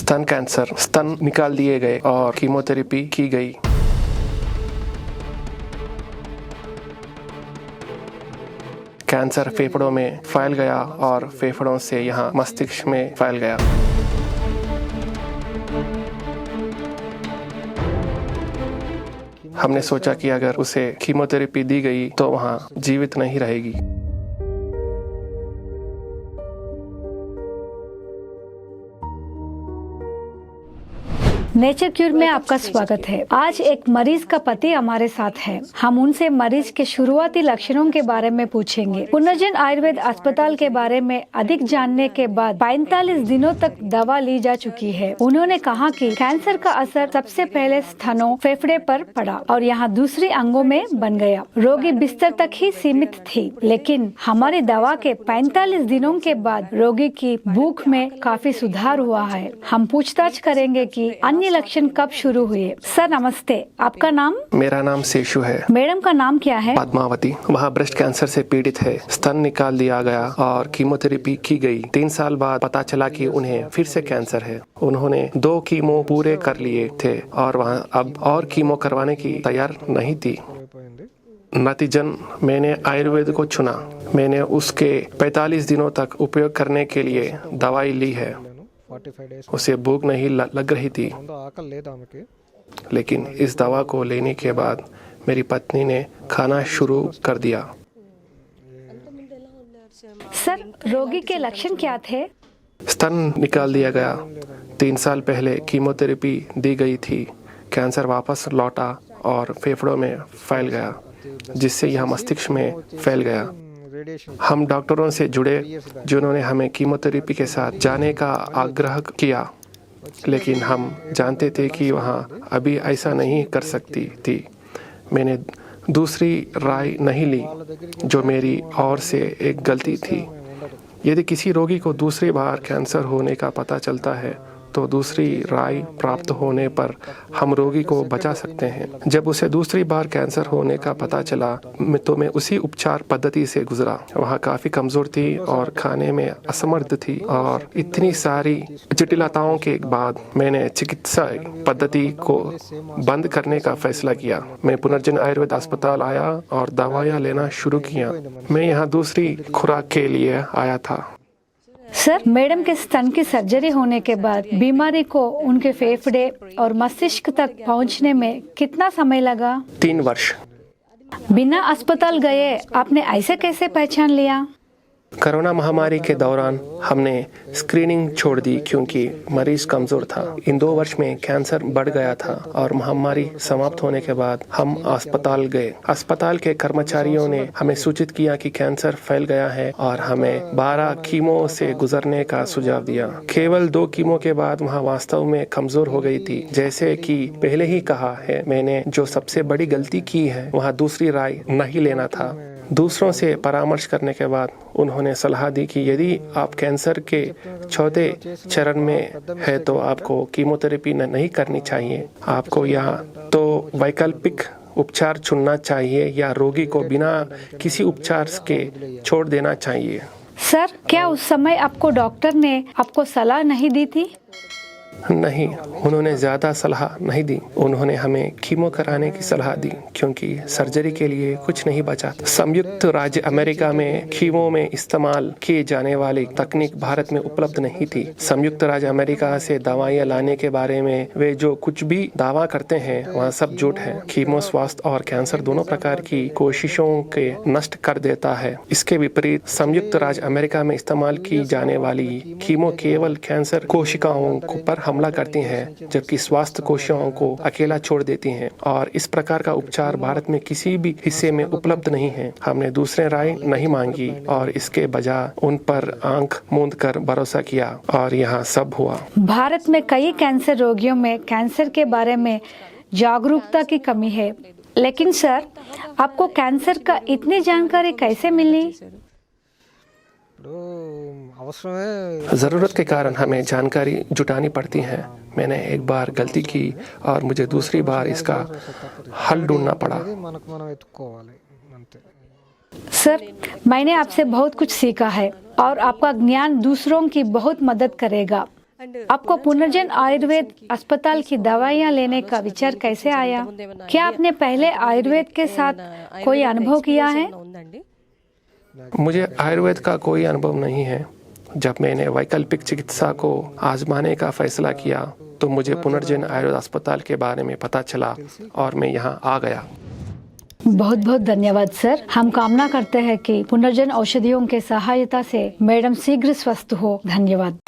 स्तन कैंसर, स्तन निकाल दिए गए और कीमोथेरेपी की गई। कैंसर फेफड़ों में फैल गया और फेफड़ों से यहाँ मस्तिष्क में फैल गया। हमने सोचा कि अगर उसे कीमोथेरेपी दी गई तो वहाँ जीवित नहीं रहेगी। नेचर क्यूर में आपका स्वागत है। आज एक मरीज का पति हमारे साथ है। हम उनसे मरीज के शुरुआती लक्षणों के बारे में पूछेंगे। पुनर्जन आयुर्वेद अस्पताल के बारे में अधिक जानने के बाद 45 दिनों तक दवा ली जा चुकी है। उन्होंने कहा कि कैंसर का असर सबसे पहले स्तनों, फेफड़े पर पड़ा और यहाँ दूसरे अंगों में बन गया। रोगी बिस्तर तक ही सीमित थी, लेकिन हमारी दवा के 45 दिनों के बाद रोगी की भूख में काफी सुधार हुआ है। हम पूछताछ करेंगे कि अन्य लक्षण कब शुरू हुए। सर नमस्ते, आपका नाम? मेरा नाम शेषु है। मैडम का नाम क्या है? पद्मावती। वह ब्रेस्ट कैंसर से पीड़ित है। स्तन निकाल दिया गया और कीमोथेरेपी की गई। 3 साल बाद पता चला कि उन्हें फिर से कैंसर है। उन्होंने 2 कीमो पूरे कर लिए थे और वह अब और कीमो करवाने की तैयार नहीं थी। नतीजन मैंने आयुर्वेद को चुना। मैंने उसके 45 दिनों तक उपयोग करने के लिए दवाई ली है। उसे भूख नहीं लग रही थी, लेकिन इस दवा को लेने के बाद मेरी पत्नी ने खाना शुरू कर दिया। सर रोगी के लक्षण क्या थे? स्तन निकाल दिया गया। 3 साल पहले कीमोथेरेपी दी गई थी। कैंसर वापस लौटा और फेफड़ों में फैल गया, जिससे यह मस्तिष्क में फैल गया। हम डॉक्टरों से जुड़े जिन्होंने हमें कीमोथेरेपी के साथ जाने का आग्रह किया, लेकिन हम जानते थे कि वहाँ अभी ऐसा नहीं कर सकती थी। मैंने दूसरी राय नहीं ली, जो मेरी ओर से एक गलती थी। यदि किसी रोगी को दूसरी बार कैंसर होने का पता चलता है तो दूसरी राय प्राप्त होने पर हम रोगी को बचा सकते हैं। जब उसे दूसरी बार कैंसर होने का पता चला तो मैं उसी उपचार पद्धति से गुजरा। वह काफ़ी कमज़ोर थी और खाने में असमर्थ थी, और इतनी सारी जटिलताओं के बाद मैंने चिकित्सा पद्धति को बंद करने का फैसला किया। मैं पुनर्जन आयुर्वेद अस्पताल आया और दवाइयाँ लेना शुरू किया। मैं यहाँ दूसरी खुराक के लिए आया था। सर मैडम के स्तन की सर्जरी होने के बाद बीमारी को उनके फेफड़े और मस्तिष्क तक पहुंचने में कितना समय लगा? 3 वर्ष। बिना अस्पताल गए आपने ऐसे कैसे पहचान लिया? कोरोना महामारी के दौरान हमने स्क्रीनिंग छोड़ दी क्योंकि मरीज कमजोर था। इन 2 वर्ष में कैंसर बढ़ गया था और महामारी समाप्त होने के बाद हम अस्पताल गए। अस्पताल के कर्मचारियों ने हमें सूचित किया कि कैंसर फैल गया है और हमें 12 कीमो से गुजरने का सुझाव दिया। केवल 2 कीमो के बाद वह वास्तव में कमजोर हो गई थी। जैसे कि पहले ही कहा है, मैंने जो सबसे बड़ी गलती की है वह दूसरी राय नहीं लेना था। दूसरों से परामर्श करने के बाद उन्होंने सलाह दी कि यदि आप कैंसर के चौथे चरण में है तो आपको कीमोथेरेपी नहीं करनी चाहिए। आपको या तो वैकल्पिक उपचार चुनना चाहिए या रोगी को बिना किसी उपचार के छोड़ देना चाहिए। सर क्या उस समय आपको डॉक्टर ने आपको सलाह नहीं दी थी? नहीं, उन्होंने ज़्यादा सलाह नहीं दी। उन्होंने हमें कीमो कराने की सलाह दी क्योंकि सर्जरी के लिए कुछ नहीं बचा। संयुक्त राज्य अमेरिका में कीमो में इस्तेमाल किए जाने वाली तकनीक भारत में उपलब्ध नहीं थी। संयुक्त राज्य अमेरिका से दवाइयाँ लाने के बारे में वे जो कुछ भी दावा करते हैं वह सब झूठ है। कीमो स्वास्थ्य और कैंसर दोनों प्रकार की कोशिशों के नष्ट कर देता है। इसके विपरीत संयुक्त राज्य अमेरिका में इस्तेमाल की जाने वाली कीमो केवल कैंसर कोशिकाओं पर हमला करती हैं, जबकि स्वास्थ्य कोशिकाओं को अकेला छोड़ देती हैं, और इस प्रकार का उपचार भारत में किसी भी हिस्से में उपलब्ध नहीं है। हमने दूसरे राय नहीं मांगी और इसके बजाय उन पर आंख मूंद कर भरोसा किया और यहाँ सब हुआ। भारत में कई कैंसर रोगियों में कैंसर के बारे में जागरूकता की कमी है, लेकिन सर आपको कैंसर का इतनी जानकारी कैसे मिली? ज़रूरत के कारण हमें जानकारी जुटानी पड़ती है। मैंने एक बार गलती की और मुझे दूसरी बार इसका हल ढूंढना पड़ा। सर मैंने आपसे बहुत कुछ सीखा है और आपका ज्ञान दूसरों की बहुत मदद करेगा। आपको पुनर्जन आयुर्वेद अस्पताल की दवाइयाँ लेने का विचार कैसे आया? क्या आपने पहले आयुर्वेद के साथ कोई अनुभव किया है? मुझे आयुर्वेद का कोई अनुभव नहीं है। जब मैंने वैकल्पिक चिकित्सा को आजमाने का फैसला किया तो मुझे पुनर्जन आयुर्वेद अस्पताल के बारे में पता चला और मैं यहाँ आ गया। बहुत बहुत धन्यवाद सर। हम कामना करते हैं कि पुनर्जन औषधियों के सहायता से मैडम शीघ्र स्वस्थ हो। धन्यवाद।